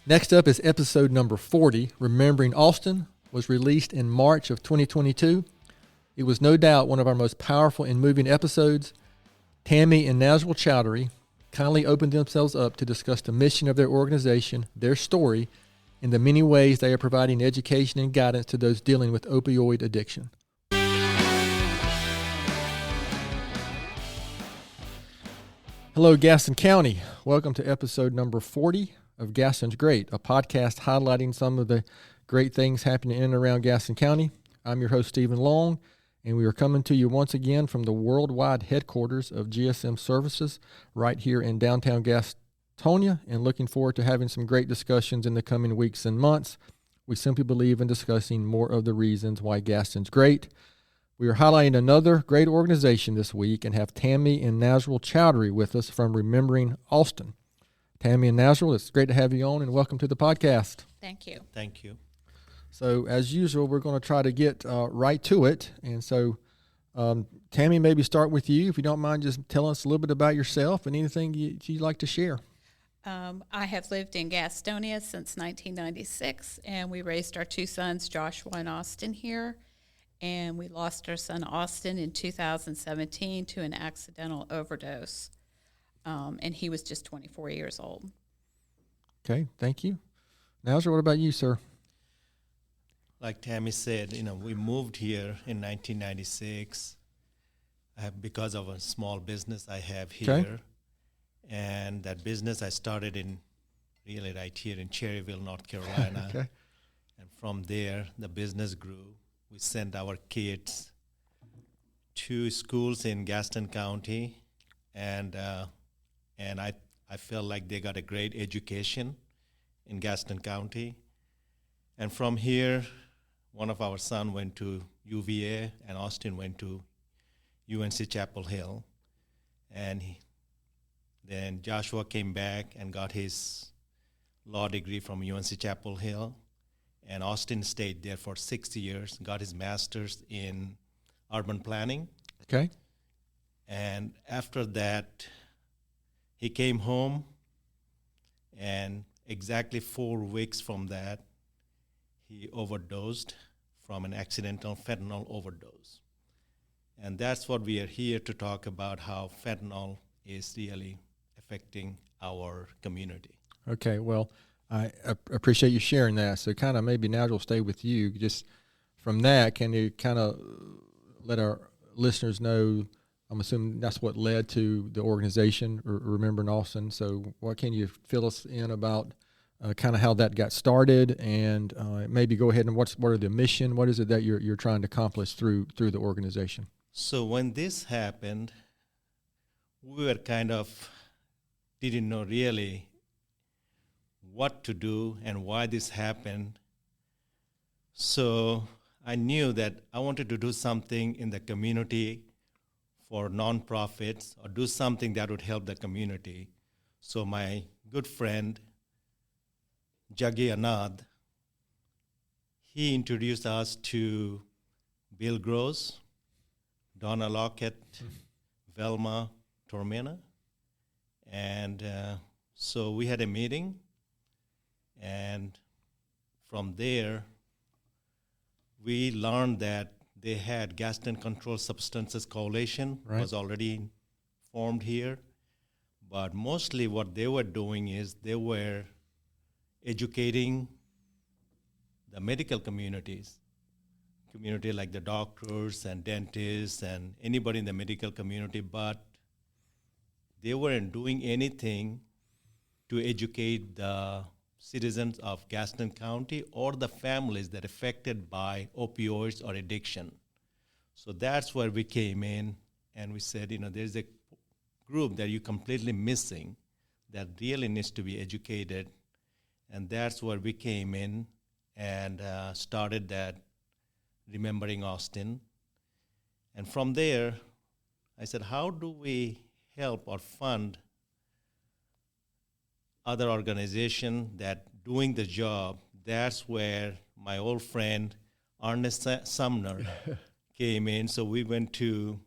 Next up is episode number 40, Remembering Austin, was released in March of 2022. It was no doubt one of our most powerful and moving episodes. Tammy and Nazrul Chowdhury kindly opened themselves up to discuss the mission of their organization, their story, and the many ways they are providing education and guidance to those dealing with opioid addiction. Hello, Gaston County. Welcome to episode number 40 of Gaston's Great, a podcast highlighting some of the great things happening in and around Gaston County. I'm your host, Stephen Long, and we are coming to you once again from the worldwide headquarters of GSM Services right here in downtown Gastonia, and looking forward to having some great discussions in the coming weeks and months. We simply believe in discussing more of the reasons why Gaston's great. We are highlighting another great organization this week and have Tammy and Nazrul Chowdhury with us from Remembering Austin. Tammy and Nazrul, it's great to have you on, and welcome to the podcast. Thank you. Thank you. So, as usual, we're going to try to get right to it. And so, Tammy, maybe start with you. If you don't mind, just tell us a little bit about yourself and anything you'd like to share. I have lived in Gastonia since 1996, and we raised our two sons, Joshua and Austin, here. And we lost our son, Austin, in 2017 to an accidental overdose. And he was just 24 years old. Okay, thank you. Nazrul, what about you, sir? Like Tammy said, we moved here in 1996 because of a small business I have here. Okay. And that business I started really right here in Cherryville, North Carolina. Okay. And from there, the business grew. We sent our kids to schools in Gaston County, and I felt like they got a great education in Gaston County. And from here, one of our sons went to UVA, and Austin went to UNC Chapel Hill. And then Joshua came back and got his law degree from UNC Chapel Hill. And Austin stayed there for 6 years, got his master's in urban planning. Okay. And after that, he came home, and exactly 4 weeks from that, he overdosed from an accidental fentanyl overdose. And that's what we are here to talk about, how fentanyl is really affecting our community. Okay, well, I appreciate you sharing that. So kind of maybe Nazrul will stay with you. Just from that, can you kind of let our listeners know, I'm assuming that's what led to the organization, Remembering Austin. So what can you fill us in about kind of how that got started, and maybe go ahead and what are the mission? What is it that you're trying to accomplish through the organization? So when this happened, we were kind of didn't know really what to do and why this happened. So I knew that I wanted to do something in the community for nonprofits, or do something that would help the community. So my good friend, Jaggi Anand, he introduced us to Bill Gross, Donna Lockett, Velma Tormena. And so we had a meeting, and from there, we learned that they had Gaston Controlled Substances Coalition, right, was already formed here. But mostly what they were doing is they were educating the medical community like the doctors and dentists and anybody in the medical community, but they weren't doing anything to educate the citizens of Gaston County or the families that are affected by opioids or addiction. So that's where we came in, and we said, there's a group that you're completely missing that really needs to be educated. And that's where we came in and started that Remembering Austin. And from there, I said, how do we help or fund other organization that doing the job? That's where my old friend Ernest Sumner came in. So we went to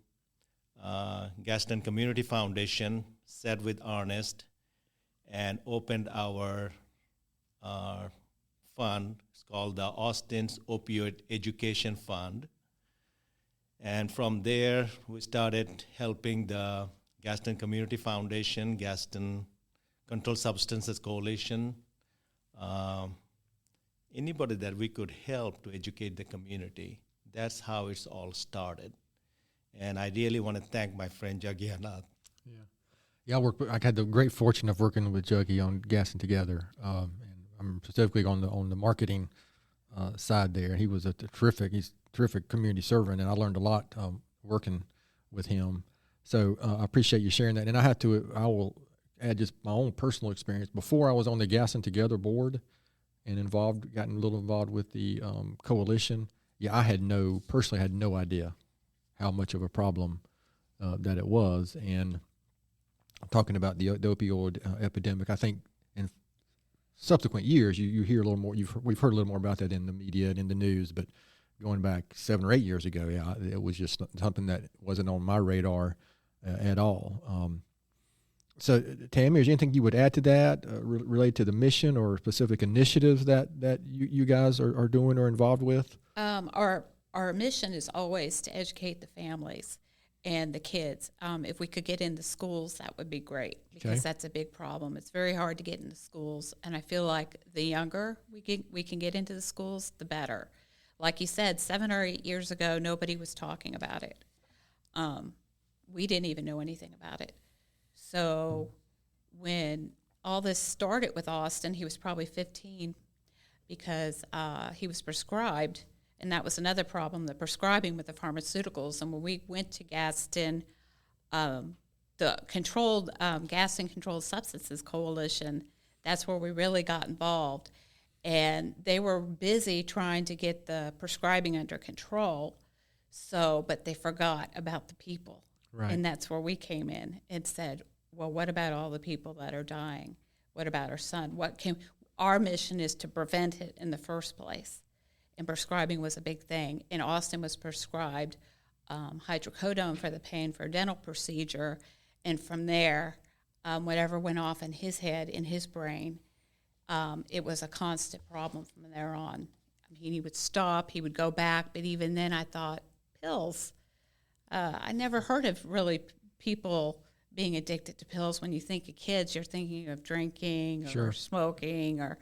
Gaston Community Foundation, sat with Ernest, and opened our fund. It's called the Austin's Opioid Education Fund. And from there, we started helping the Gaston Community Foundation, Gaston Controlled Substances Coalition, anybody that we could help to educate the community. That's how it's all started. And I really want to thank my friend Jaggi Anath. Yeah, I had the great fortune of working with Juggy on Gaston Together, and I'm specifically on the marketing side there. He was he's a terrific community servant, and I learned a lot working with him. So I appreciate you sharing that. And I will add just my own personal experience. Before I was on the Gaston Together board and gotten a little involved with the coalition, I personally had no idea how much of a problem that it was. And talking about the opioid epidemic, I think in subsequent years you hear a little more. We've heard a little more about that in the media and in the news, but going back 7 or 8 years ago, it was just something that wasn't on my radar at all. So, Tammy, is there anything you would add to that related to the mission or specific initiatives that you guys are doing or involved with? Our mission is always to educate the families and the kids. If we could get into schools, that would be great, because that's a big problem. It's very hard to get into schools, and I feel like the younger we can get into the schools, the better. Like you said, 7 or 8 years ago, nobody was talking about it. We didn't even know anything about it. So when all this started with Austin, he was probably 15, because he was prescribed. And that was another problem, the prescribing with the pharmaceuticals. And when we went to Gaston, the Gaston Controlled Substances Coalition, that's where we really got involved. And they were busy trying to get the prescribing under control, but they forgot about the people. Right. And that's where we came in and said, well, what about all the people that are dying? What about our son? Our mission is to prevent it in the first place. And prescribing was a big thing. And Austin was prescribed hydrocodone for the pain for a dental procedure. And from there, whatever went off in his head, in his brain, it was a constant problem from there on. I mean, he would stop, he would go back, but even then I thought, pills. I never heard of really people being addicted to pills. When you think of kids, you're thinking of drinking or smoking, or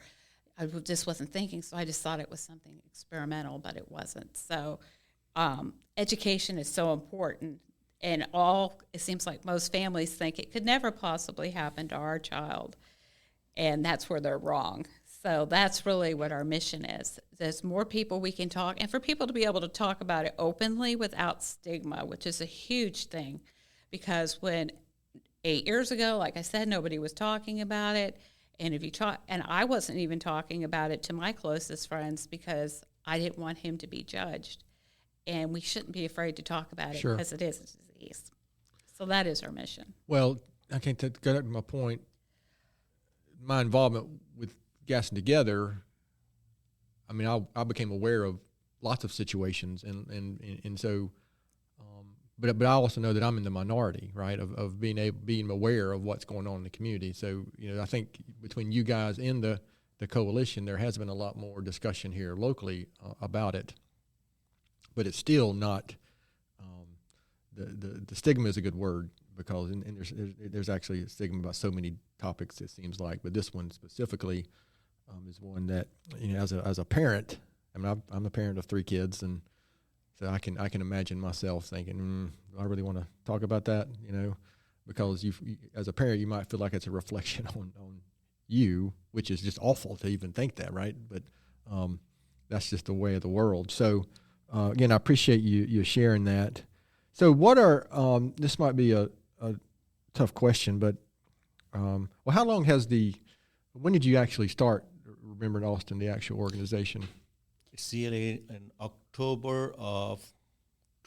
I just wasn't thinking, so I just thought it was something experimental, but it wasn't. So education is so important, and it seems like most families think it could never possibly happen to our child, and that's where they're wrong. So that's really what our mission is. There's more people we can talk, and for people to be able to talk about it openly without stigma, which is a huge thing, because when 8 years ago, like I said, nobody was talking about it. And and I wasn't even talking about it to my closest friends, because I didn't want him to be judged. And we shouldn't be afraid to talk about it, because it is a disease. So that is our mission. Well, I can't get up to my point. My involvement with Gaston Together, I mean, I became aware of lots of situations, and so. But I also know that I'm in the minority, right, of being aware of what's going on in the community. So, I think between you guys and the coalition, there has been a lot more discussion here locally about it. But it's still not the stigma is a good word, because there's actually a stigma about so many topics, it seems like. But this one specifically is one that, as a parent, I mean, I'm a parent of 3 kids, and so I can imagine myself thinking, do I really want to talk about that? Because you, as a parent, you might feel like it's a reflection on you, which is just awful to even think that, right? But that's just the way of the world. So again, I appreciate you sharing that. So what are this might be a tough question, but how long when did you actually start Remembering Austin, the actual organization? It's really in October of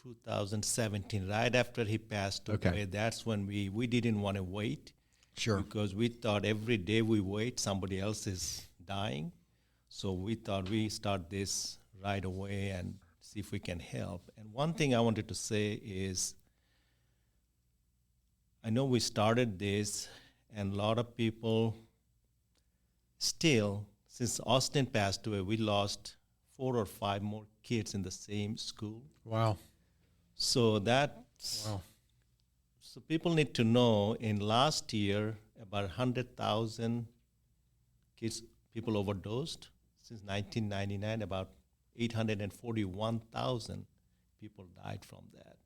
2017, right after he passed away. That's when we didn't want to wait. Sure. Because we thought every day we wait, somebody else is dying. So we thought we start this right away and see if we can help. And one thing I wanted to say is, I know we started this, and a lot of people still, since Austin passed away, we lost 4 or 5 more kids in the same school. Wow. So that's, Wow. so people need to know in last year, about 100,000 people overdosed. Since 1999, about 841,000 people died from that.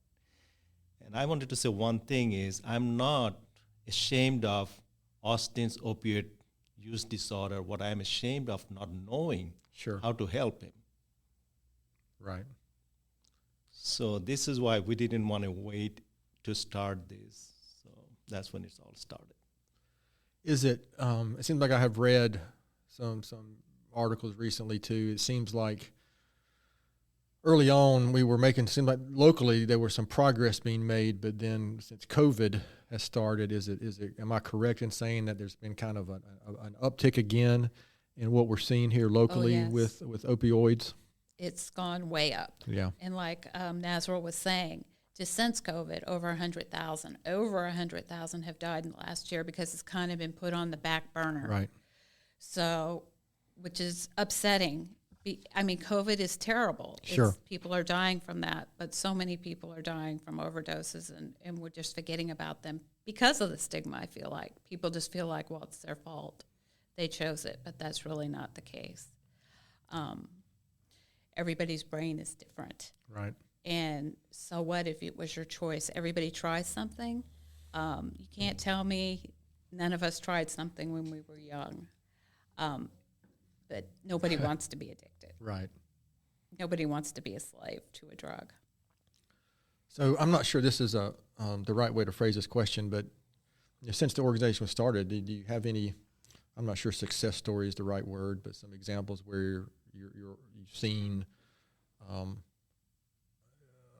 And I wanted to say one thing is, I'm not ashamed of Austin's opioid use disorder. What I'm ashamed of not knowing Sure. how to help him. Right. So this is why we didn't want to wait to start this. So that's when it's all started. Is it? It seems like I have read some articles recently too. It seems like early on we were making. Seemed like locally there was some progress being made, but then since COVID has started, is it? Am I correct in saying that there's been kind of an uptick again in what we're seeing here locally yes. with opioids? It's gone way up. Yeah. And like Nazrul was saying, just since COVID, over 100,000 have died in the last year because it's kind of been put on the back burner. Right. So, which is upsetting. I mean, COVID is terrible. Sure. People are dying from that, but so many people are dying from overdoses, and we're just forgetting about them because of the stigma, I feel like. People just feel like, well, it's their fault. They chose it, but that's really not the case. Everybody's brain is different. Right. And so what if it was your choice? Everybody tries something. You can't tell me none of us tried something when we were young. But nobody wants to be addicted. Right. Nobody wants to be a slave to a drug. So I'm not sure this is the right way to phrase this question, but since the organization was started, do you have any, I'm not sure success story is the right word, but some examples where you've seen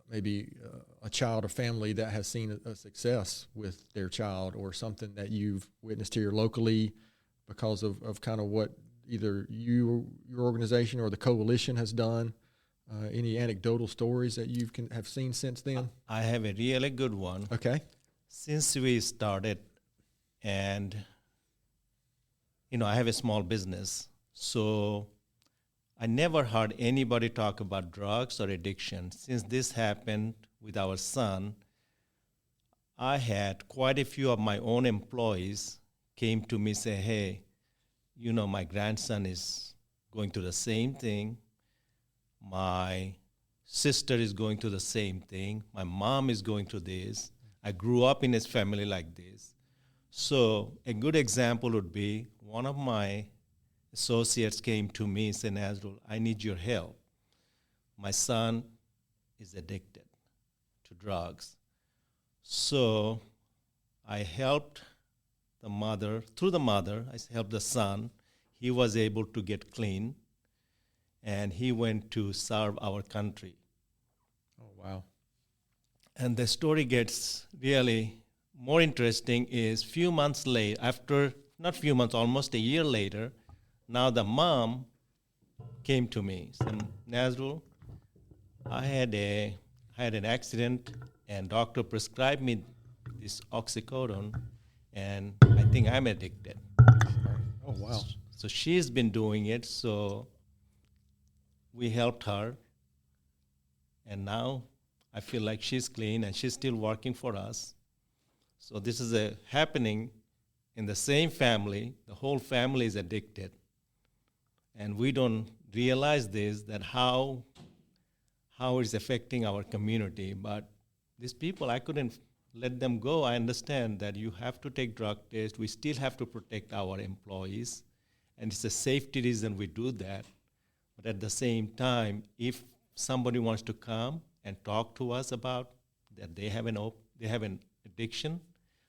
maybe a child or family that has seen a success with their child, or something that you've witnessed here locally because of kind of what either your organization or the coalition has done? Any anecdotal stories that you have seen since then? I have a really good one. Okay. Since we started, and I have a small business, so I never heard anybody talk about drugs or addiction. Since this happened with our son, I had quite a few of my own employees came to me say, hey, my grandson is going through the same thing. My sister is going through the same thing. My mom is going through this. I grew up in a family like this. So a good example would be one of my associates came to me and said, Nazrul, I need your help. My son is addicted to drugs. So I helped the mother, through the mother, I helped the son. He was able to get clean, and he went to serve our country. Oh, wow. And the story gets really more interesting is few months later, almost a year later, now the mom came to me, said, Nazrul, I had an accident, and doctor prescribed me this oxycodone, and I think I'm addicted. Oh, wow. So she's been doing it, so we helped her, and now I feel like she's clean, and she's still working for us. So this is happening in the same family. The whole family is addicted. And we don't realize this, that how it's affecting our community. But these people, I couldn't let them go. I understand that you have to take drug tests. We still have to protect our employees. And it's a safety reason we do that. But at the same time, if somebody wants to come and talk to us about that they have an addiction,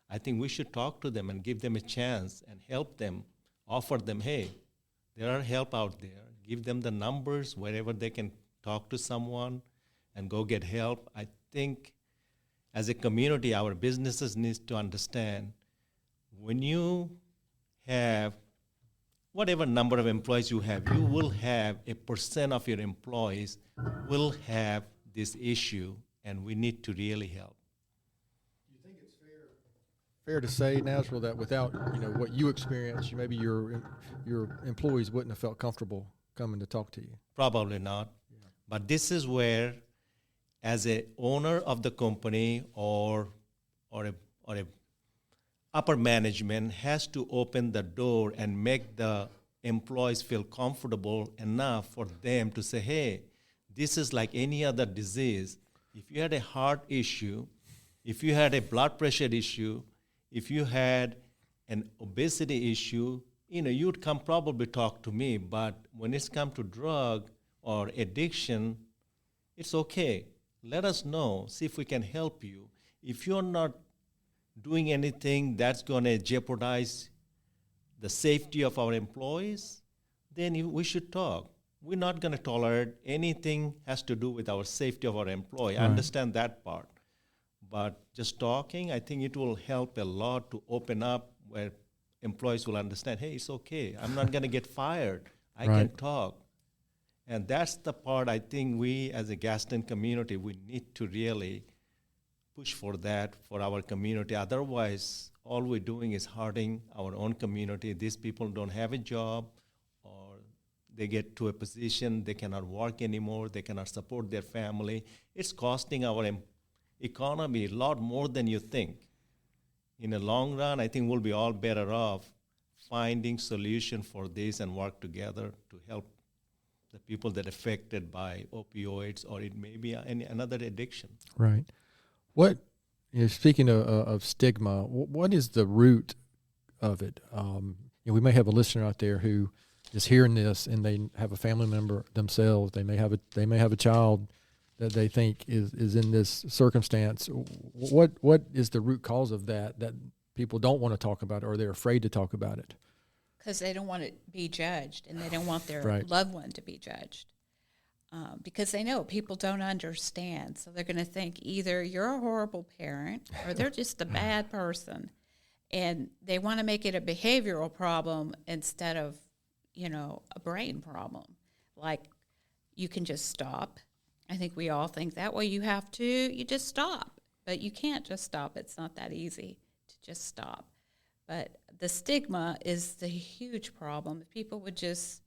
I think we should talk to them and give them a chance and help them, offer them, hey, there are help out there. Give them the numbers wherever they can talk to someone and go get help. I think as a community, our businesses need to understand when you have whatever number of employees you have, you will have a % of your employees will have this issue, and we need to really help. Do you think it's fair to say, Nazrul, that without what you experienced, maybe your employees wouldn't have felt comfortable coming to talk to you? Probably not. Yeah. But this is where, as a owner of the company or a upper management has to open the door and make the employees feel comfortable enough for them to say, hey, this is like any other disease. If you had a heart issue, if you had a blood pressure issue, if you had an obesity issue, you'd come probably talk to me. But when it's come to drug or addiction, it's okay. Let us know, see if we can help you. If you're not doing anything that's going to jeopardize the safety of our employees, then we should talk. We're not going to tolerate anything has to do with our safety of our employee. Right. I understand that part. But just talking, I think it will help a lot to open up where employees will understand, hey, it's okay. I'm not going to get fired. I can talk. And that's the part I think we as a Gaston community, we need to really push for that for our community. Otherwise, all we're doing is hurting our own community. These people don't have a job, or they get to a position they cannot work anymore, they cannot support their family. It's costing our economy a lot more than you think. In the long run, I think we'll be all better off finding solution for this and work together to help the people that are affected by opioids, or it may be another addiction. Right. What, speaking of stigma, what is the root of it? We may have a listener out there who is hearing this, and they have a family member themselves. They may have a child that they think is in this circumstance. What is the root cause of that people don't want to talk about it, or they're afraid to talk about it? Because they don't want to be judged, and they don't want their loved one to be judged. Because they know people don't understand. So they're going to think either you're a horrible parent or they're just a bad person. And they want to make it a behavioral problem instead of, a brain problem. Like, you can just stop. I think we all think that way. You just stop. But you can't just stop. It's not that easy to just stop. But the stigma is the huge problem. If people would just...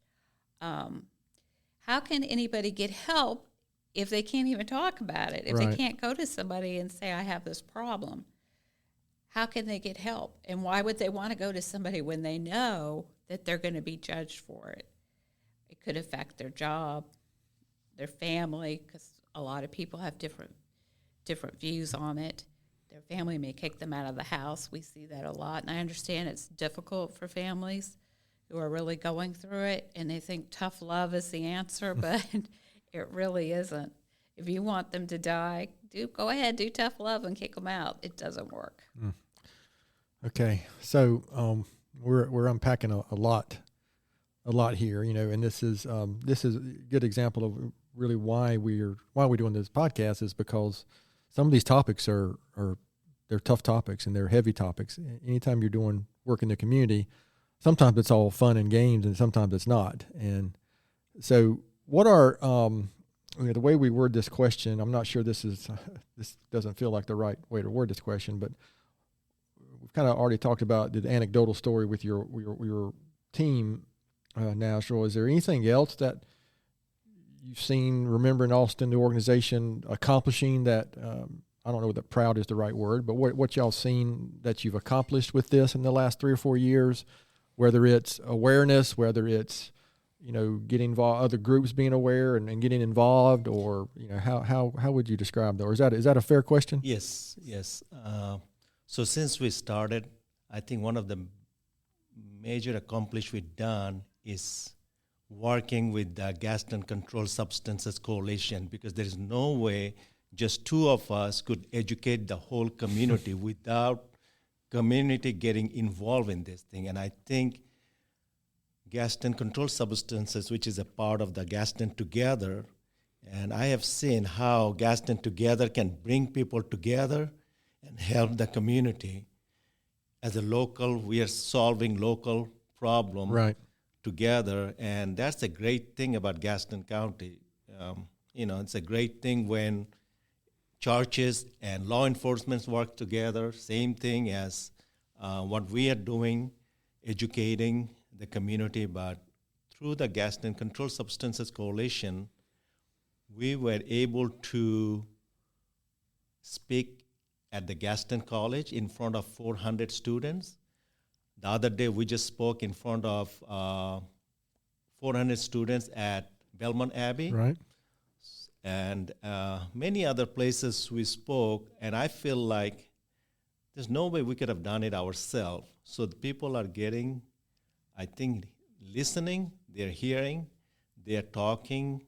how can anybody get help if they can't even talk about it? If they can't go to somebody and say, I have this problem, how can they get help? And why would they want to go to somebody when they know that they're going to be judged for it? It could affect their job, their family, because a lot of people have different views on it. Their family may kick them out of the house. We see that a lot. And I understand it's difficult for families who are really going through it, and they think tough love is the answer, but it really isn't. If you want them to die, go ahead, do tough love and kick them out. It doesn't work. Okay, so we're unpacking a lot here, and this is a good example of really why we're doing this podcast, is because some of these topics they're tough topics and they're heavy topics. Anytime you're doing work in the community, sometimes it's all fun and games, and sometimes it's not. And so what are the way we word this question, I'm not sure this doesn't feel like the right way to word this question, but we've kind of already talked about the anecdotal story with your team, Nazrul. Is there anything else that you've seen, remember in Austin, the organization accomplishing that, I don't know that proud is the right word, but what y'all seen that you've accomplished with this in the last 3 or 4 years? Whether it's awareness, whether it's, getting involved, other groups being aware and getting involved, or, how would you describe that? Or is that a fair question? Yes. So since we started, I think one of the major accomplishments we've done is working with the Gaston Controlled Substances Coalition, because there is no way just 2 of us could educate the whole community without community getting involved in this thing. And I think Gaston Controlled Substances, which is a part of the Gaston Together, and I have seen how Gaston Together can bring people together and help the community. As a local, we are solving local problem together, and that's a great thing about Gaston County. It's a great thing when churches and law enforcement work together. Same thing as what we are doing, educating the community, but through the Gaston Controlled Substances Coalition, we were able to speak at the Gaston College in front of 400 students. The other day, we just spoke in front of 400 students at Belmont Abbey. Right. And many other places we spoke, and I feel like there's no way we could have done it ourselves. So the people are getting, I think, listening, they're hearing, they're talking.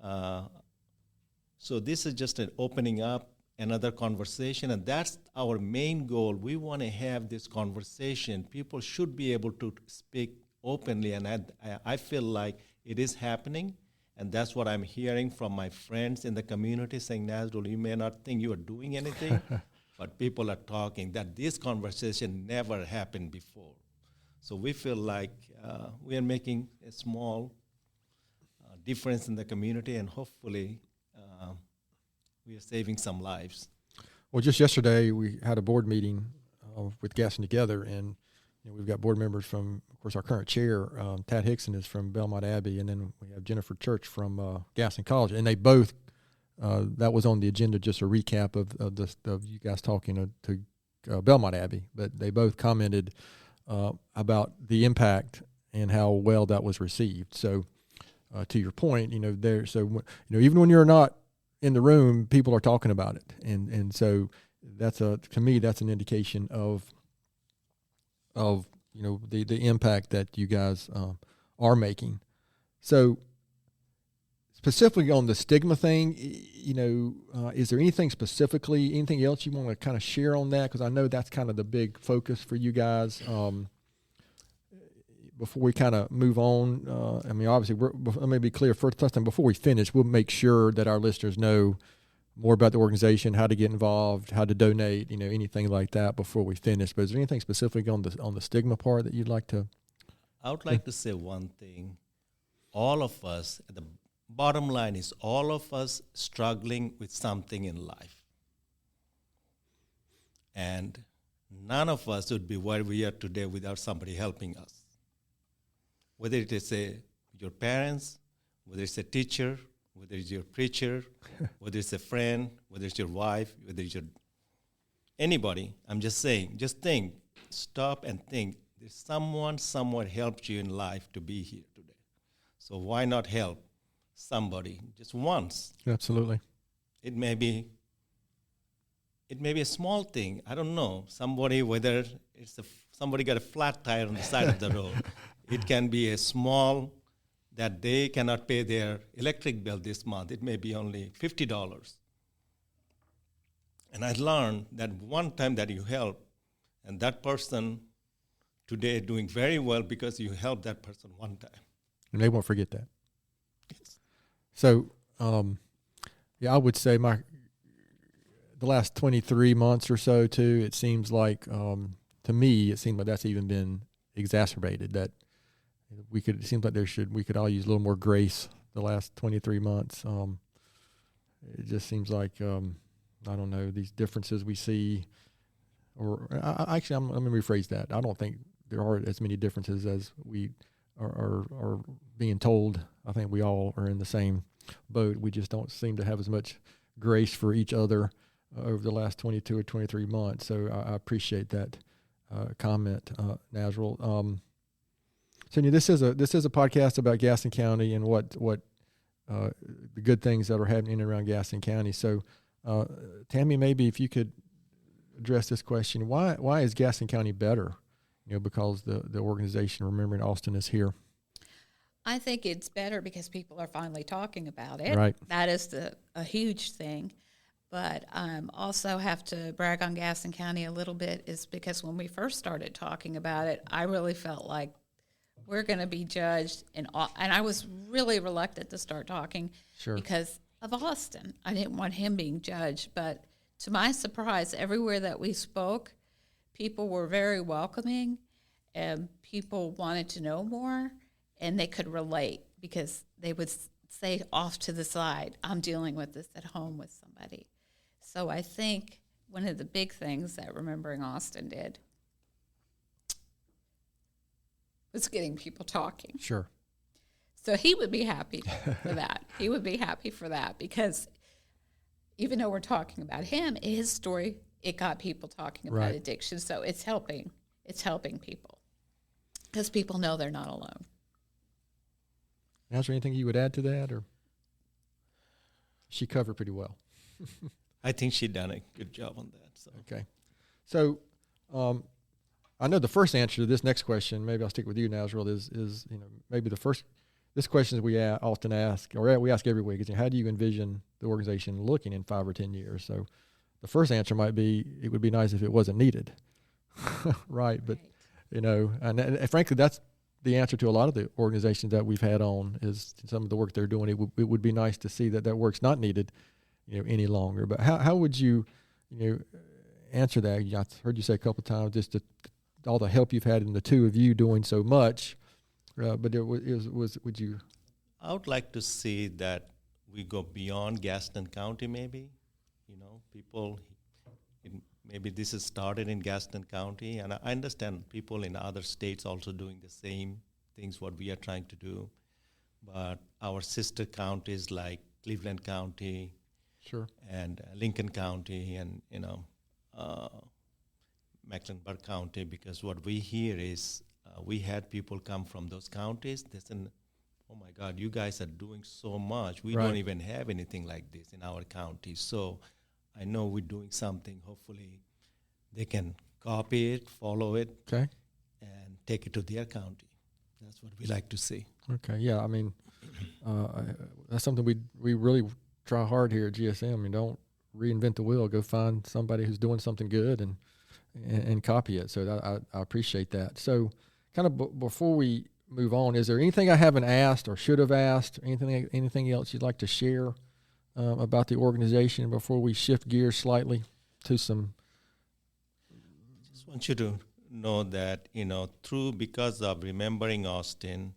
So this is just an opening up another conversation, and that's our main goal. We want to have this conversation. People should be able to speak openly, and I feel like it is happening, and that's what I'm hearing from my friends in the community saying, Nazrul, you may not think you are doing anything, but people are talking, that this conversation never happened before. So we feel like we are making a small difference in the community, and hopefully we are saving some lives. Well, just yesterday we had a board meeting with Gaston Together, and we've got board members from, of course, our current chair, Tad Hickson, is from Belmont Abbey, and then we have Jennifer Church from Gaston College, and they both, that was on the agenda, just a recap of you guys talking to Belmont Abbey, but they both commented about the impact and how well that was received. So to your point, even when you're not in the room, people are talking about it, and so to me that's an indication of the impact that you guys are making. So specifically on the stigma thing, is there anything else you want to kind of share on that? Because I know that's kind of the big focus for you guys. Before we kind of move on, obviously, let me be clear. First time, before we finish, we'll make sure that our listeners know more about the organization, how to get involved, how to donate, anything like that before we finish. But is there anything specific on the stigma part that you'd like to? I would like to say one thing. All of us, the bottom line is all of us struggling with something in life. And none of us would be where we are today without somebody helping us. Whether it is your parents, whether it's a teacher, whether it's your preacher, whether it's a friend, whether it's your wife, whether it's anybody, I'm just saying, just think, stop and think. There's someone somewhere helped you in life to be here today. So why not help somebody just once? Absolutely. It may be a small thing. I don't know. Somebody, whether it's somebody got a flat tire on the side of the road. It can be a small, that they cannot pay their electric bill this month. It may be only $50. And I learned that one time that you help, and that person today doing very well because you helped that person one time. And they won't forget that. Yes. So, I would say the last 23 months or so too, it seems like, to me, it seems like that's even been exacerbated, that it seems like we could all use a little more grace the last 23 months. It just seems like, I don't know, these differences we see, or let me rephrase that. I don't think there are as many differences as we are being told. I think we all are in the same boat. We just don't seem to have as much grace for each other over the last 22 or 23 months. So I appreciate that comment, Nazrul. So this is a podcast about Gaston County and what the good things that are happening around Gaston County. So, Tammy, maybe if you could address this question: why is Gaston County better? Because the organization Remembering Austin is here. I think it's better because people are finally talking about it. Right. That is a huge thing. But also have to brag on Gaston County a little bit is because when we first started talking about it, I really felt like we're going to be judged, and I was really reluctant to start talking because of Austin. I didn't want him being judged, but to my surprise, everywhere that we spoke, people were very welcoming, and people wanted to know more, and they could relate because they would say off to the side, I'm dealing with this at home with somebody. So I think one of the big things that Remembering Austin did was getting people talking. Sure. So he would be happy for that. He would be happy for that because even though we're talking about him, his story, it got people talking about addiction. So it's helping. It's helping people because people know they're not alone. Now, is there anything you would add to that, or she covered pretty well? I think she done a good job on that. So. Okay. So I know the first answer to this next question, maybe I'll stick with you, Nazrul, is maybe the first, this question that we often ask, or we ask every week, is how do you envision the organization looking in 5 or 10 years? So the first answer might be, it would be nice if it wasn't needed. Right. But, and frankly, that's the answer to a lot of the organizations that we've had on, is some of the work they're doing. It would be nice to see that work's not needed, any longer. But how would you, answer that? I heard you say a couple of times just all the help you've had in the two of you doing so much. But would you? I would like to see that we go beyond Gaston County, maybe. People. Maybe this is started in Gaston County, and I understand people in other states also doing the same things what we are trying to do. But our sister counties like Cleveland County, sure, and Lincoln County, and Mecklenburg County, because what we hear is we had people come from those counties. They said, "Oh my God, you guys are doing so much. We don't even have anything like this in our county." So I know we're doing something. Hopefully they can copy it, follow it, and take it to their county. That's what we like to see. Okay, yeah. I mean, that's something we really try hard here at GSM. And don't reinvent the wheel. Go find somebody who's doing something good and copy it. So I appreciate that. So kind of before we move on, is there anything I haven't asked or should have asked? Anything else you'd like to share about the organization before we shift gears slightly to some? Just want you to know that, because of Remembering Austin,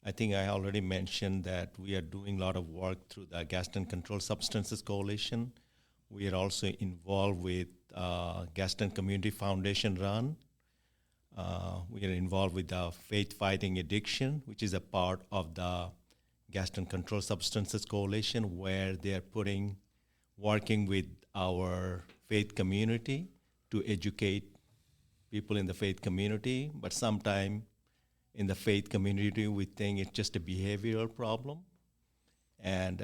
I think I already mentioned that we are doing a lot of work through the Gaston Controlled Substances Coalition. We are also involved with Gaston Community Foundation Run. We are involved with the Faith Fighting Addiction, which is a part of the Gaston Controlled Substances Coalition, where they are working with our faith community to educate people in the faith community. But sometimes in the faith community, we think it's just a behavioral problem, and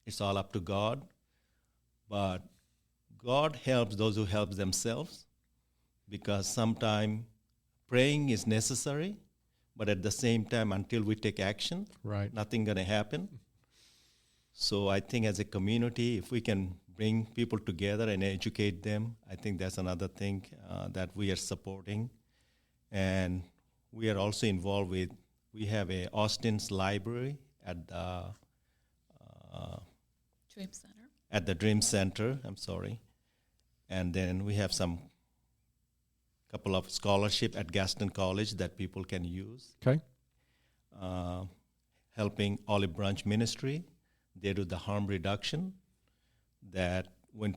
it's all up to God. But God helps those who help themselves, because sometimes praying is necessary, but at the same time, until we take action, nothing going to happen. So I think as a community, if we can bring people together and educate them, I think that's another thing that we are supporting. And we are also involved with, we have a Austin's library at the Dream Center. At the Dream Center, And then we have couple of scholarship at Gaston College that people can use. Okay. Helping Olive Branch Ministry. They do the harm reduction, that when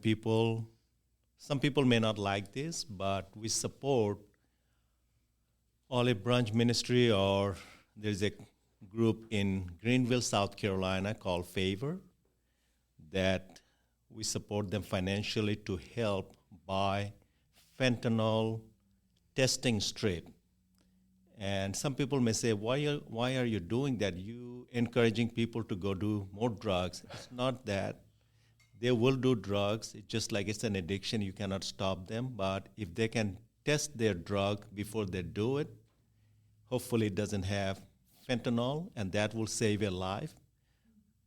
some people may not like this, but we support Olive Branch Ministry, or there's a group in Greenville, South Carolina called Favor, that we support them financially to help buy fentanyl testing strip. And some people may say, why are you doing that? You encouraging people to go do more drugs. It's not that. They will do drugs. It's just like it's an addiction. You cannot stop them. But if they can test their drug before they do it, hopefully it doesn't have fentanyl, and that will save a life.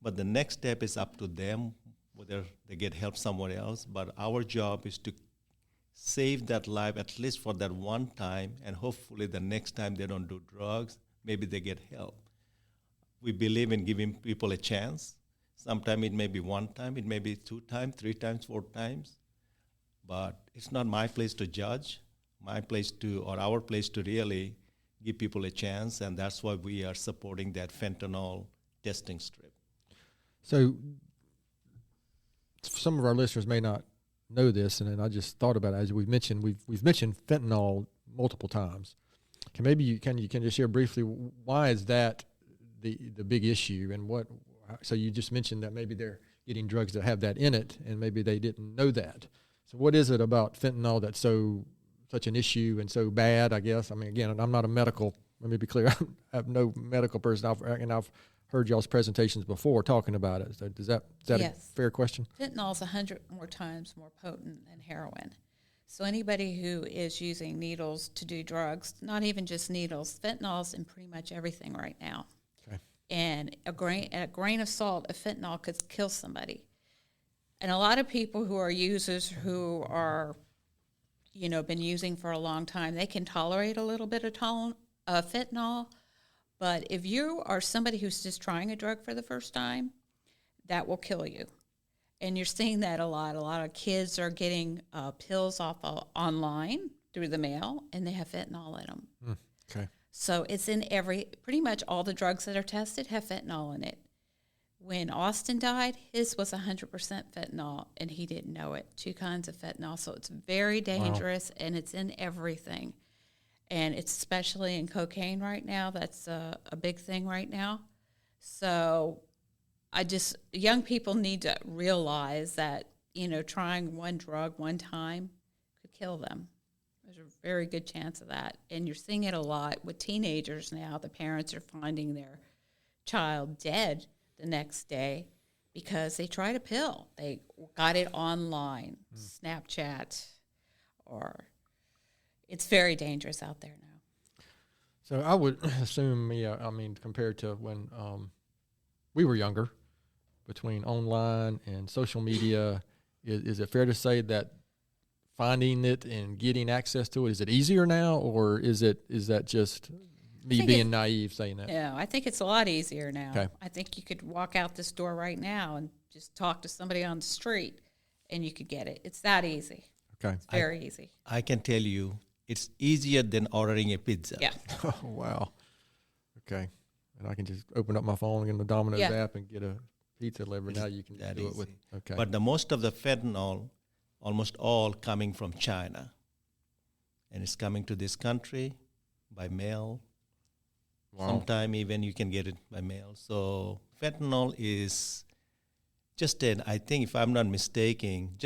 But the next step is up to them, whether they get help somewhere else. But our job is to save that life at least for that one time, and hopefully the next time they don't do drugs, maybe they get help. We believe in giving people a chance. Sometimes it may be one time, it may be 2 times, 3 times, 4 times. But it's not my place to judge, our place to really give people a chance, and that's why we are supporting that fentanyl testing strip. So some of our listeners may not know this, and I just thought about it as we've mentioned fentanyl multiple times. you can just share briefly why is that the big issue, and what? So you just mentioned that maybe they're getting drugs that have that in it, and maybe they didn't know that. So what is it about fentanyl that's such an issue and so bad? I guess. I mean, again, I'm not a medical. Let me be clear. I'm no medical person, I've heard y'all's presentations before talking about it. So is that Yes. a fair question? Fentanyl is 100 more times more potent than heroin. So anybody who is using needles to do drugs, not even just needles, fentanyl's in pretty much everything right now. Okay. And a grain of salt of fentanyl could kill somebody. And a lot of people who are users who are, been using for a long time, they can tolerate a little bit of fentanyl. But if you are somebody who's just trying a drug for the first time, that will kill you. And you're seeing that a lot. A lot of kids are getting pills online through the mail, and they have fentanyl in them. Okay. So it's in pretty much all the drugs that are tested have fentanyl in it. When Austin died, his was 100% fentanyl, and he didn't know it. 2 kinds of fentanyl. So it's very dangerous, and it's in everything. And it's especially in cocaine right now. That's a big thing right now. So young people need to realize that, trying one drug one time could kill them. There's a very good chance of that. And you're seeing it a lot with teenagers now. The parents are finding their child dead the next day because they tried a pill. They got it online, Snapchat, or it's very dangerous out there now. So I would assume, compared to when we were younger, between online and social media, is it fair to say that finding it and getting access to it, is it easier now, or is that just me being naive saying that? Yeah, I think it's a lot easier now. Okay. I think you could walk out this door right now and just talk to somebody on the street, and you could get it. It's that easy. Okay. It's very easy. I can tell you, it's easier than ordering a pizza. Yeah. Oh, wow. Okay. And I can just open up my phone and get the Domino's app and get a pizza delivered. Now you can that do it easy. with. Okay. But the most of the fentanyl, almost all coming from China. And it's coming to this country by mail. Wow. Sometime even you can get it by mail. So fentanyl is just I think if I'm not mistaken,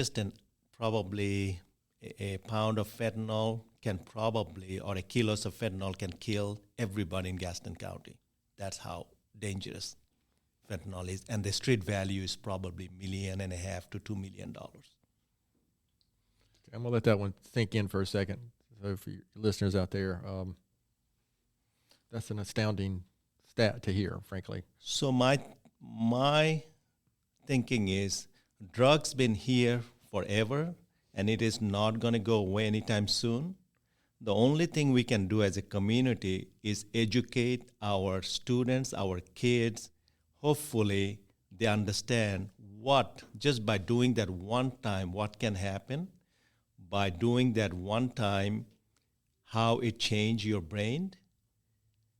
probably a pound of fentanyl can probably, or a kilos of fentanyl can kill everybody in Gaston County. That's how dangerous fentanyl is. And the street value is probably $1.5 million to $2 million. Okay, I'm going to let that one sink in for a second. So for your listeners out there, that's an astounding stat to hear, frankly. So my thinking is drugs been here forever, and it is not going to go away anytime soon. The only thing we can do as a community is educate our students, our kids. Hopefully, they understand just by doing that one time, what can happen. By doing that one time, how it changes your brain.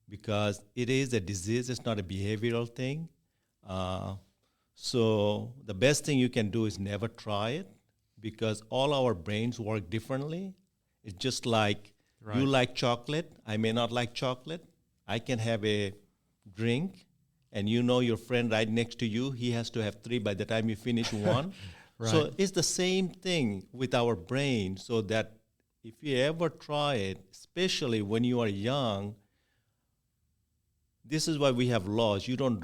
Because it is a disease, it's not a behavioral thing. So the best thing you can do is never try it, because all our brains work differently. It's just like you like chocolate, I may not like chocolate. I can have a drink, and your friend right next to you, he has to have 3 by the time you finish one. Right. So it's the same thing with our brain, so that if you ever try it, especially when you are young, this is why we have laws. You don't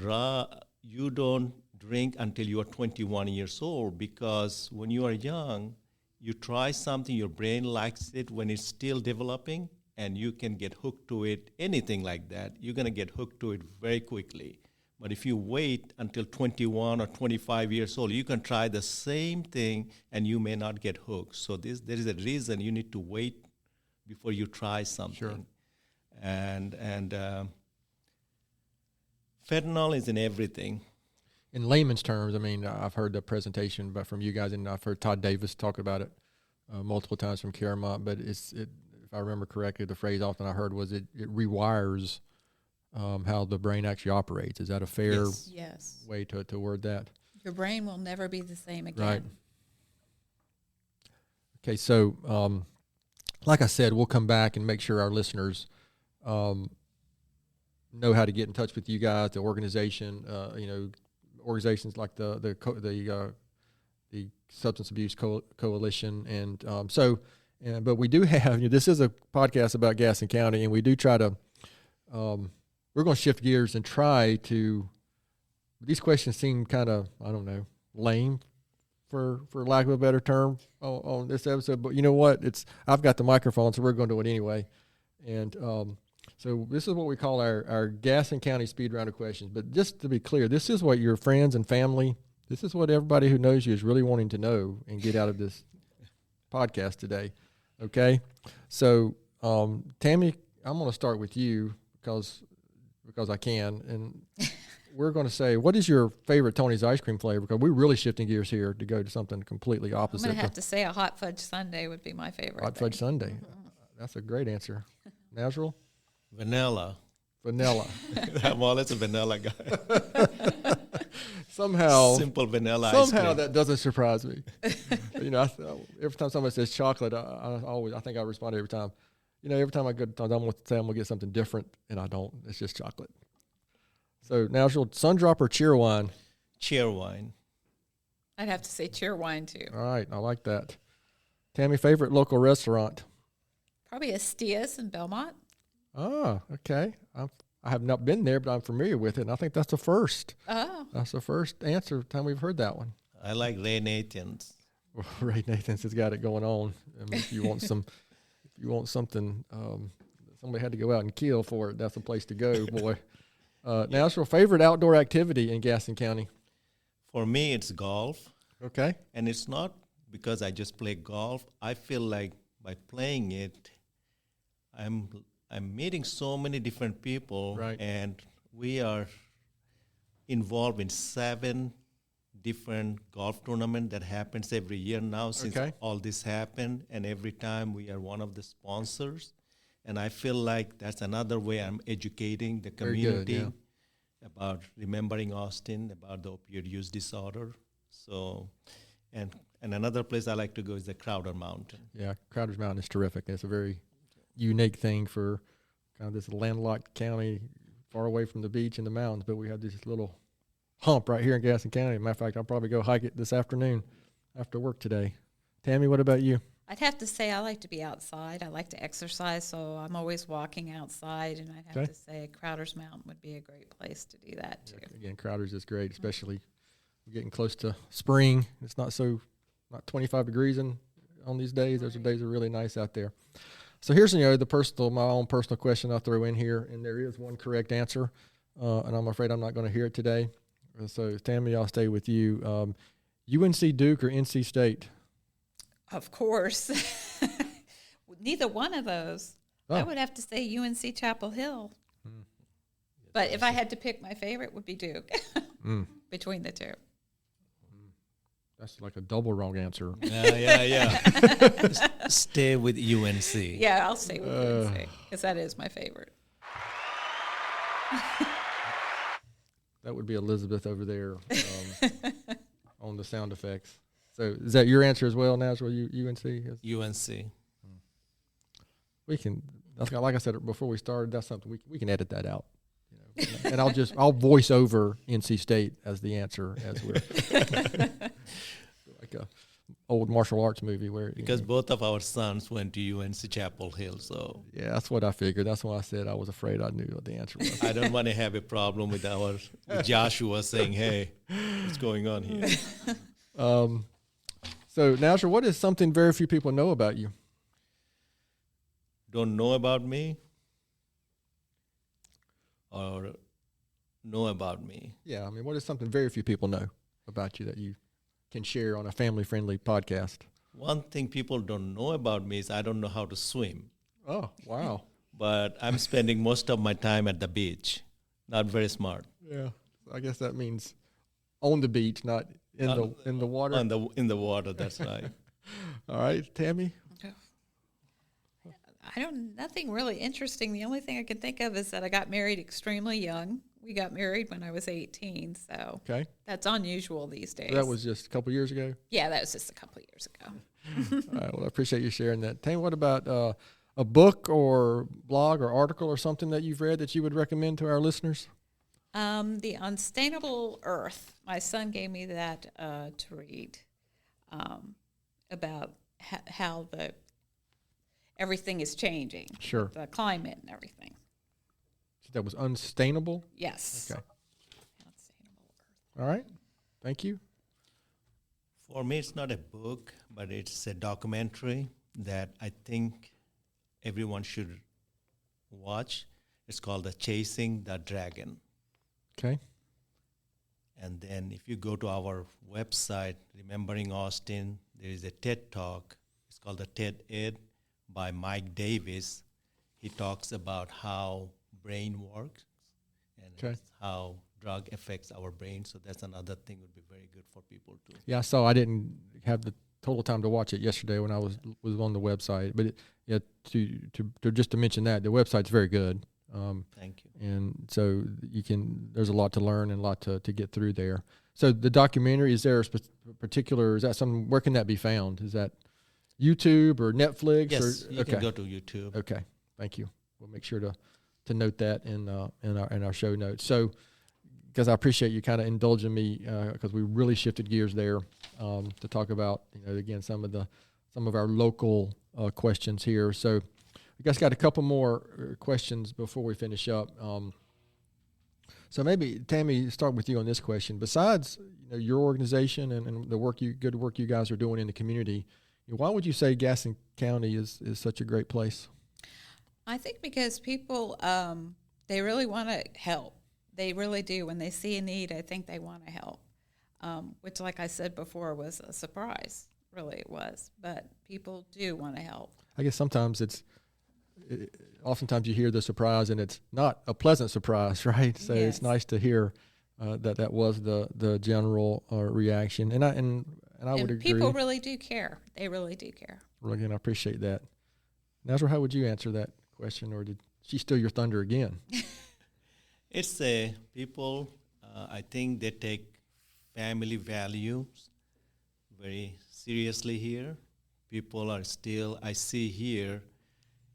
drink until you are 21 years old, because when you are young, you try something, your brain likes it when it's still developing, and you can get hooked to it, anything like that. You're going to get hooked to it very quickly. But if you wait until 21 or 25 years old, you can try the same thing, and you may not get hooked. So there is a reason you need to wait before you try something. Sure. And fentanyl is in everything. In layman's terms, I've heard the presentation from you guys, and I've heard Todd Davis talk about it multiple times from Caramont. But if I remember correctly, the phrase often I heard was it rewires how the brain actually operates. Is that a fair Yes. way to word that? Your brain will never be the same again. Right. Okay, so like I said, we'll come back and make sure our listeners know how to get in touch with you guys, the organization, organizations like the Substance Abuse Coalition, and but we do have, this is a podcast about Gaston County, and we do try to, we're going to shift gears and try to, these questions seem kind of, I don't know, lame, for lack of a better term, on this episode. But you know what? I've got the microphone, so we're going to do it anyway. And so this is what we call our Gaston County Speed Round of questions. But just to be clear, this is what your friends and family, this is what everybody who knows you is really wanting to know and get out of this podcast today. Okay? So, Tammy, I'm going to start with you because I can. And we're going to say, what is your favorite Tony's ice cream flavor? Because we're really shifting gears here to go to something completely opposite. I'm going to have to say a hot fudge sundae would be my favorite. Hot fudge sundae. That's a great answer. Nazrul? Vanilla. Well, it's a vanilla guy. Somehow. Simple vanilla ice Somehow cream. that doesn't surprise me. Every time somebody says chocolate, I think I respond every time. Every time I go to Tom's, I'm going to say I'm going to get something different, and I don't. It's just chocolate. So, Nazrul, Sundrop or Cheerwine? Cheerwine. I'd have to say Cheerwine, too. All right, I like that. Tammy, favorite local restaurant? Probably Estia's in Belmont. Oh, okay. I have not been there, but I'm familiar with it, and I think that's the first. Oh. That's the first time we've heard that one. I like Ray Nathan's. Well, Ray Nathan's has got it going on. I mean, if you want something, somebody had to go out and kill for it. That's the place to go, boy. Nazrul, favorite outdoor activity in Gaston County? For me, it's golf. Okay. And it's not because I just play golf. I feel like by playing it, I'm meeting so many different people, right. And we are involved in 7 different golf tournaments that happens every year now since all this happened, and every time we are one of the sponsors. And I feel like that's another way I'm educating the community about remembering Austin, about the opioid use disorder. So, and another place I like to go is the Crowder Mountain. Yeah, Crowder's Mountain is terrific. It's a very unique thing for kind of this landlocked county far away from the beach and the mountains, but we have this little hump right here in Gaston County. Matter of fact, I'll probably go hike it this afternoon after work today. Tammy, what about you? I'd have to say I like to be outside. I like to exercise, so I'm always walking outside, and I'd have to say Crowder's Mountain would be a great place to do that, too. Yeah, again, Crowder's is great, especially we're getting close to spring. It's not 25 degrees on these days. Those days are really nice out there. So here's my own personal question I'll throw in here, and there is one correct answer, and I'm afraid I'm not going to hear it today. So Tammy, I'll stay with you. UNC Duke or NC State? Of course. Neither one of those. Oh. I would have to say UNC Chapel Hill. But if I had to pick, my favorite would be Duke between the two. That's like a double wrong answer. Yeah. Stay with UNC. Yeah, I'll stay with UNC because that is my favorite. That would be Elizabeth over there on the sound effects. So is that your answer as well, Nazrul? UNC? UNC. We can, like I said before we started, that's something we can edit that out. And I'll voice over NC State as the answer as we're like a old martial arts movie where because both of our sons went to UNC Chapel Hill, so yeah, that's what I figured. That's why I said I was afraid I knew what the answer was. I don't want to have a problem with Joshua saying, "Hey, what's going on here?" So Nazrul, what is something very few people know about you? Don't know about me? Or know about me? Yeah, I mean, what is something very few people know about you that you can share on a family-friendly podcast? One thing people don't know about me is I don't know how to swim. Oh, wow. But I'm spending most of my time at the beach. Not very smart. Yeah, I guess that means on the beach, not in the water. In the water, that's right. All right, Tammy? Nothing really interesting. The only thing I can think of is that I got married extremely young. We got married when I was 18, so that's unusual these days. So that was just a couple years ago? Yeah, that was just a couple years ago. All right, well, I appreciate you sharing that. Tammy, what about a a book or blog or article or something that you've read that you would recommend to our listeners? The Unsustainable Earth. My son gave me that to read about how everything is changing. Sure. The climate and everything. That was unsustainable? Yes. Okay. Unsustainable Earth. All right. Thank you. For me, it's not a book, but it's a documentary that I think everyone should watch. It's called The Chasing the Dragon. Okay. And then if you go to our website, Remembering Austin, there is a TED Talk. It's called the TED Ed by Mike Davis. He talks about how brain works and how drug affects our brain. So that's another thing would be very good for people too. Yeah, I didn't have the total time to watch it yesterday when I was on the website, but to just to mention that the website's very good. Thank you. And so there's a lot to learn and a lot to get through there. So the documentary, is there a particular, is that something, where can that be found? Is that YouTube or Netflix? Yes, or, you can go to YouTube. Okay, thank you. We'll make sure to note that in our show notes. So, because I appreciate you kind of indulging me, because we really shifted gears there to talk about, again, some of our local questions here. So, we guys got a couple more questions before we finish up. So maybe Tammy, start with you on this question. Besides, your organization and the good work you guys are doing in the community, why would you say Gaston County is such a great place? I think because people, they really want to help. They really do. When they see a need, I think they want to help, which, like I said before, was a surprise. Really, it was. But people do want to help. I guess sometimes oftentimes you hear the surprise, and it's not a pleasant surprise, right? So Yes. It's nice to hear that was the general reaction, and I would agree. People really do care. They really do care. Well, again, I appreciate that. Nazrul, how would you answer that question, or did she steal your thunder again? It's people, I think they take family values very seriously here. People are still, I see here,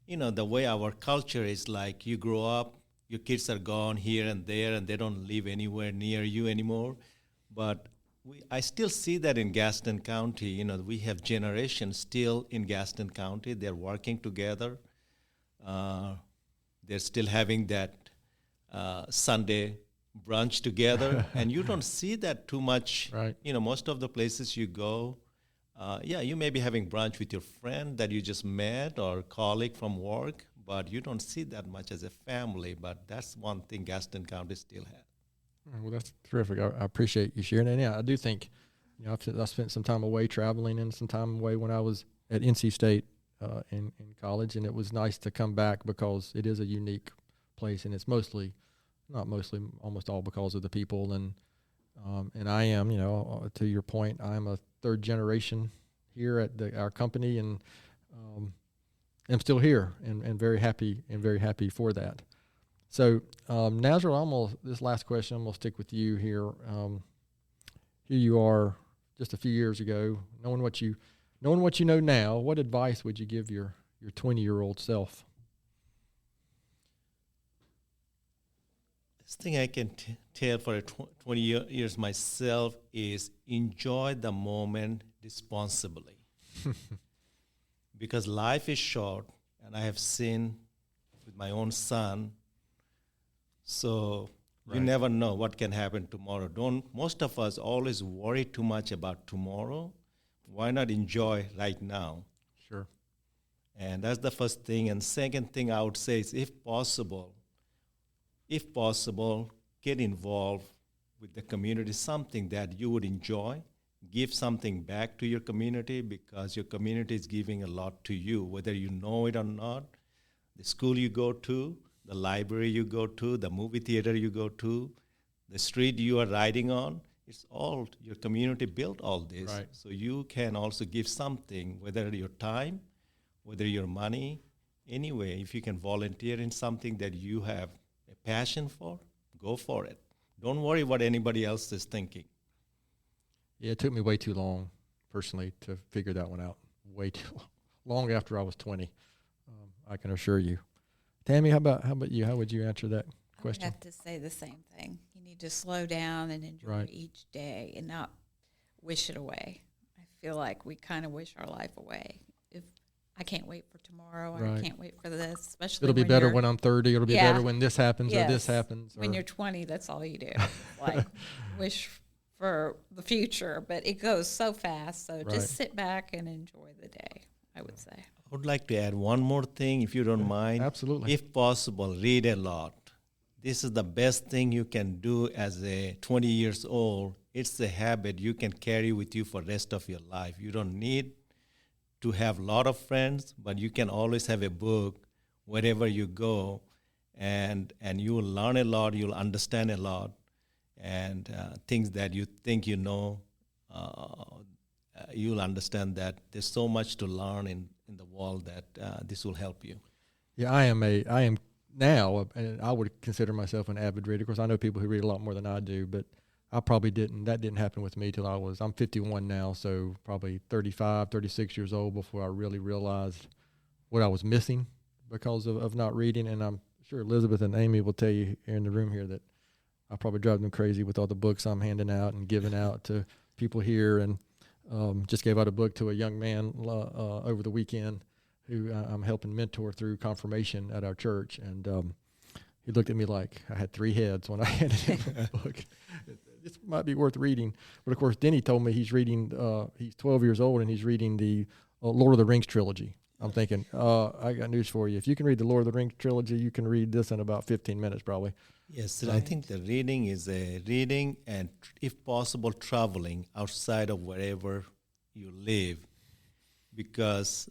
the way our culture is like you grow up, your kids are gone here and there, and they don't live anywhere near you anymore. But I still see that in Gaston County. We have generations still in Gaston County. They're working together. They're still having that Sunday brunch together, and you don't see that too much. Right. Most of the places you go, you may be having brunch with your friend that you just met or colleague from work, but you don't see that much as a family. But that's one thing Gaston County still has. Well, that's terrific. I appreciate you sharing that. And yeah, I do think, I spent some time away traveling and some time away when I was at NC State in college, and it was nice to come back because it is a unique place, and it's almost all because of the people. And I am, to your point, I'm a third generation here at our company, and I'm still here and very happy for that. So, Nazrul, this last question, I'm going to stick with you here. Here you are just a few years ago, knowing what you know now, what advice would you give your 20-year-old self? This thing I can tell for 20 years myself is enjoy the moment responsibly. Because life is short, and I have seen with my own son, so you never know what can happen tomorrow. Most of us always worry too much about tomorrow. Why not enjoy right now? Sure. And that's the first thing. And second thing I would say is, if possible, get involved with the community, something that you would enjoy. Give something back to your community, because your community is giving a lot to you, whether you know it or not. The school you go to, the library you go to, the movie theater you go to, the street you are riding on, it's all your community built all this. Right. So you can also give something, whether your time, whether your money. Anyway, if you can volunteer in something that you have a passion for, go for it. Don't worry what anybody else is thinking. Yeah, it took me way too long, personally, to figure that one out. Way too long after I was 20. I can assure you. Tammy, how about you? How would you answer that question? I have to say the same thing. You need to slow down and enjoy each day and not wish it away. I feel like we kind of wish our life away. If I can't wait for tomorrow, or I can't wait for this, especially it'll be better when I'm 30. It'll be better when this happens or this happens. When you're 20, that's all you do. Like wish for the future, but it goes so fast. So just sit back and enjoy the day, I would say. I would like to add one more thing, if you don't mind. Absolutely. If possible, read a lot. This is the best thing you can do as a 20 years old. It's a habit you can carry with you for the rest of your life. You don't need to have a lot of friends, but you can always have a book wherever you go, and you will learn a lot, you'll understand a lot, and things that you think you know, you'll understand that there's so much to learn in the world that this will help you. Yeah, I am now, and I would consider myself an avid reader. Of course, I know people who read a lot more than I do, but I probably didn't. That didn't happen with me till I'm 51 now, so probably 35, 36 years old before I really realized what I was missing because of not reading. And I'm sure Elizabeth and Amy will tell you here in the room here that I probably drive them crazy with all the books I'm handing out and giving out to people here. And just gave out a book to a young man over the weekend who I'm helping mentor through confirmation at our church. And he looked at me like I had three heads when I handed him the book. This might be worth reading. But, of course, then he told me he's reading, he's 12 years old, and he's reading the Lord of the Rings trilogy. I'm thinking, I got news for you. If you can read the Lord of the Rings trilogy, you can read this in about 15 minutes probably. Yes, I think the reading is a reading and, if possible, traveling outside of wherever you live. Because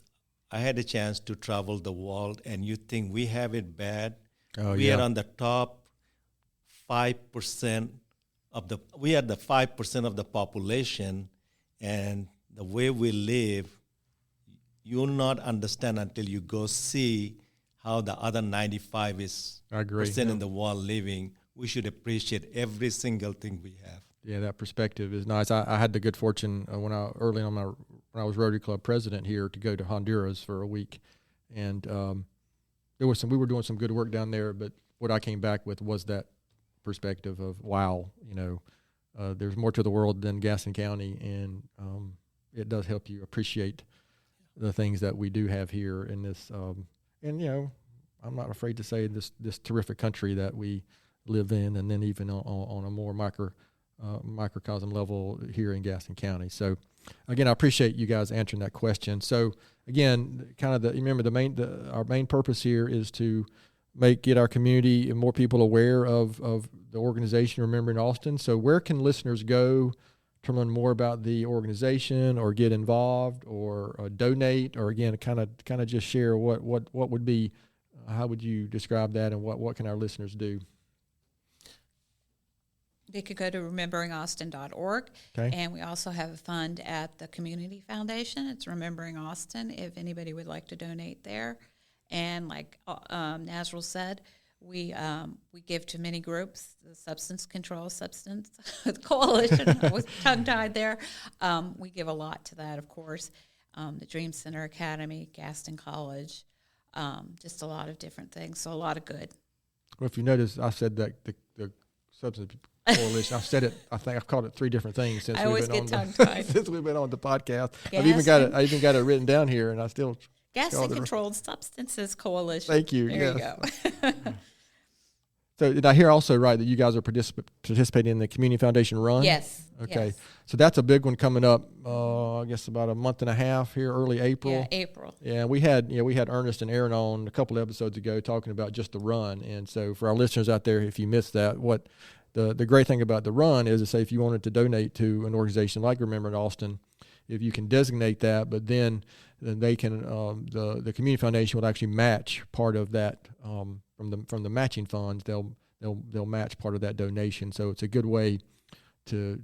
I had a chance to travel the world, and you think we have it bad. We are on the top 5% we are the 5% of the population, and the way we live, you'll not understand until you go see how the other 95% in the world living. We should appreciate every single thing we have. Yeah, that perspective is nice. I had the good fortune when I was Rotary Club president here to go to Honduras for a week, and we were doing some good work down there. But what I came back with was that perspective of wow, there's more to the world than Gaston County, and it does help you appreciate the things that we do have here in this. I'm not afraid to say this terrific country that we live in, and then even on a more microcosm level here in Gaston County. So, again, I appreciate you guys answering that question. So, again, our main purpose here is to get our community and more people aware of the organization Remembering Austin. So where can listeners go to learn more about the organization or get involved or donate, or again, kind of just share what would be, how would you describe that, and what can our listeners do? They could go to rememberingaustin.org, and we also have a fund at the Community Foundation. It's Remembering Austin, if anybody would like to donate there. And like Nazrul said, we give to many groups, the Substance Coalition. I was tongue-tied there. We give a lot to that, of course. The Dream Center Academy, Gaston College, just a lot of different things. So a lot of good. Well, if you notice, I said that the Substance Coalition. I've said it. I think I've called it three different things since we've been on the podcast. I've even got it written down here, and I still. Gas and Controlled Substances Coalition. Thank you. There you go. So did I hear also right that you guys are participating in the Community Foundation Run? Yes. Okay. Yes. So that's a big one coming up. I guess about a month and a half here, early April. Yeah, April. Yeah, we had Ernest and Aaron on a couple episodes ago talking about just the run. And so for our listeners out there, if you missed that, what the great thing about the run is to say if you wanted to donate to an organization like Remembering Austin, if you can designate that, but then they can the Community Foundation will actually match part of that from the matching funds. They'll match part of that donation. So it's a good way to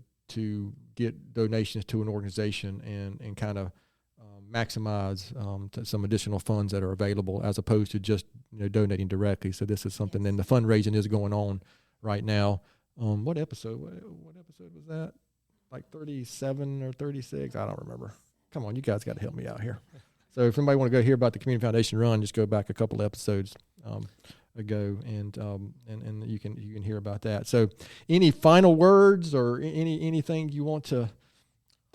get donations to an organization and kind of maximize some additional funds that are available as opposed to just donating directly. So this is something. And the fundraising is going on right now. What episode was that? Like 37 or 36? I don't remember. Come on, you guys got to help me out here. So if somebody want to go hear about the Community Foundation Run, just go back a couple episodes ago, and you can hear about that. So, any final words or anything you want to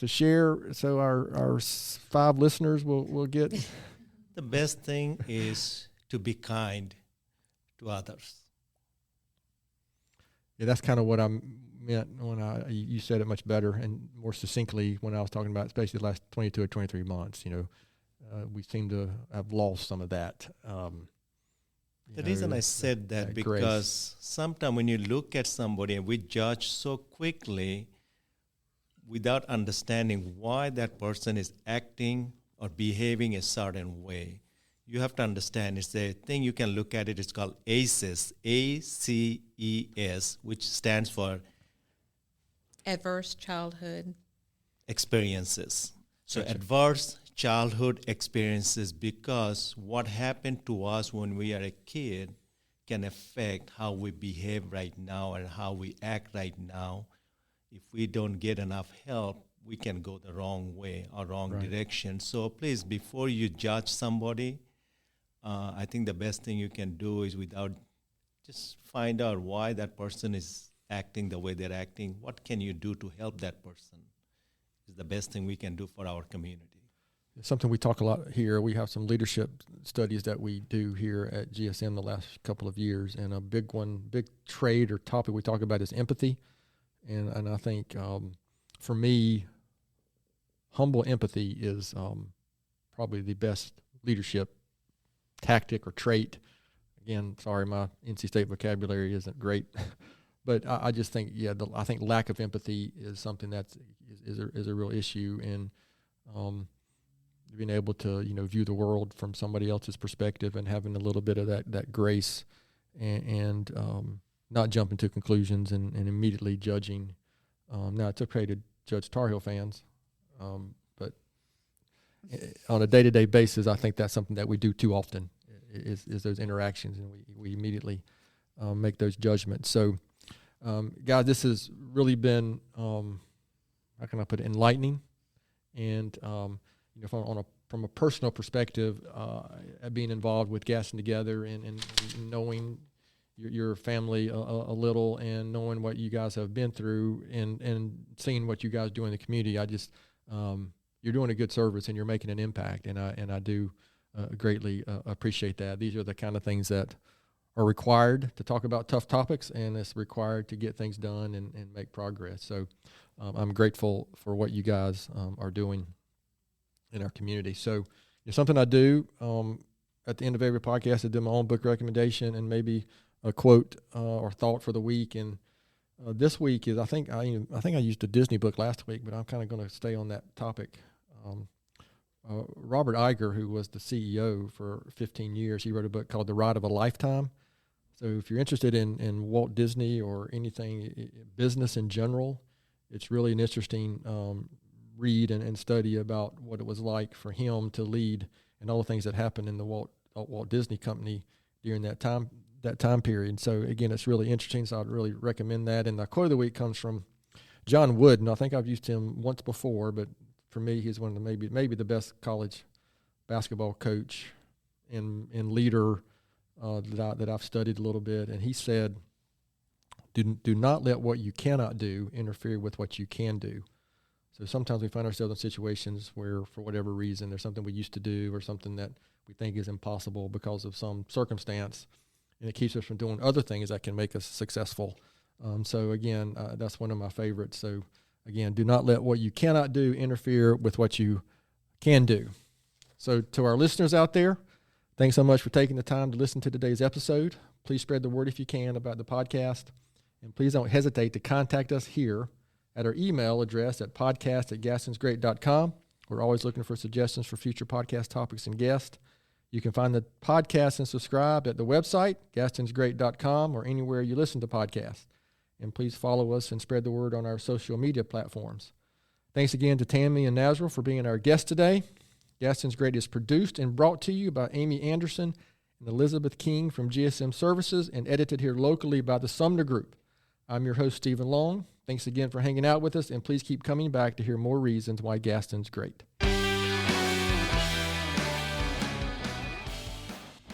share, so our 5 listeners will get. The best thing is to be kind to others. Yeah, that's kind of what I meant when you said it much better and more succinctly when I was talking about, especially the last 22 or 23 months. We seem to have lost some of that. The reason I said that because sometimes when you look at somebody and we judge so quickly without understanding why that person is acting or behaving a certain way, you have to understand it's a thing you can look at it. It's called ACEs, ACES, which stands for Adverse childhood experiences. So Gotcha. adverse childhood experiences, because what happened to us when we are a kid can affect how we behave right now and how we act right now. If we don't get enough help, we can go the wrong way or wrong direction. So please, before you judge somebody, I think the best thing you can do is just find out why that person is acting the way they're acting. What can you do to help that person? Is the best thing we can do for our community. It's something we talk a lot here. We have some leadership studies that we do here at GSM the last couple of years, and a big trait or topic we talk about is empathy. And I think for me, humble empathy is probably the best leadership tactic or trait. Again, sorry, my NC State vocabulary isn't great, but I just think, I think lack of empathy is something that is a real issue, and being able to view the world from somebody else's perspective and having a little bit of that grace and not jumping to conclusions and immediately judging. Now, it's okay to judge Tar Heel fans, but on a day-to-day basis, I think that's something that we do too often, is those interactions, and we immediately make those judgments. So, guys, this has really been, how can I put it, enlightening, and from a personal perspective, being involved with Gaston Together and knowing your family a little, and knowing what you guys have been through, and seeing what you guys do in the community, I just you're doing a good service and you're making an impact, and I do greatly appreciate that. These are the kind of things that are required to talk about tough topics, and it's required to get things done and make progress. So I'm grateful for what you guys are doing in our community. So it's something I do at the end of every podcast. I do my own book recommendation and maybe a quote or thought for the week. And this week is, I think I used a Disney book last week, but I'm kind of going to stay on that topic. Robert Iger, who was the CEO for 15 years, he wrote a book called The Ride of a Lifetime. So if you're interested in Walt Disney or anything, business in general, it's really an interesting read and study about what it was like for him to lead and all the things that happened in the Walt Disney Company during that time period. So again, it's really interesting. So I'd really recommend that. And the quote of the week comes from John Wooden. I think I've used him once before, but for me, he's one of the maybe the best college basketball coach and leader that I've studied a little bit. And he said, "Do not let what you cannot do interfere with what you can do." So sometimes we find ourselves in situations where, for whatever reason, there's something we used to do or something that we think is impossible because of some circumstance, and it keeps us from doing other things that can make us successful. So again, that's one of my favorites. So again, do not let what you cannot do interfere with what you can do. So to our listeners out there, thanks so much for taking the time to listen to today's episode. Please spread the word if you can about the podcast, and please don't hesitate to contact us here at our email address at podcast@gastonsgreat.com. We're always looking for suggestions for future podcast topics and guests. You can find the podcast and subscribe at the website, gastonsgreat.com, or anywhere you listen to podcasts. And please follow us and spread the word on our social media platforms. Thanks again to Tammy and Nazrul for being our guest today. Gaston's Great is produced and brought to you by Amy Anderson and Elizabeth King from GSM Services, and edited here locally by the Sumner Group. I'm your host, Stephen Long. Thanks again for hanging out with us, and please keep coming back to hear more reasons why Gaston's great.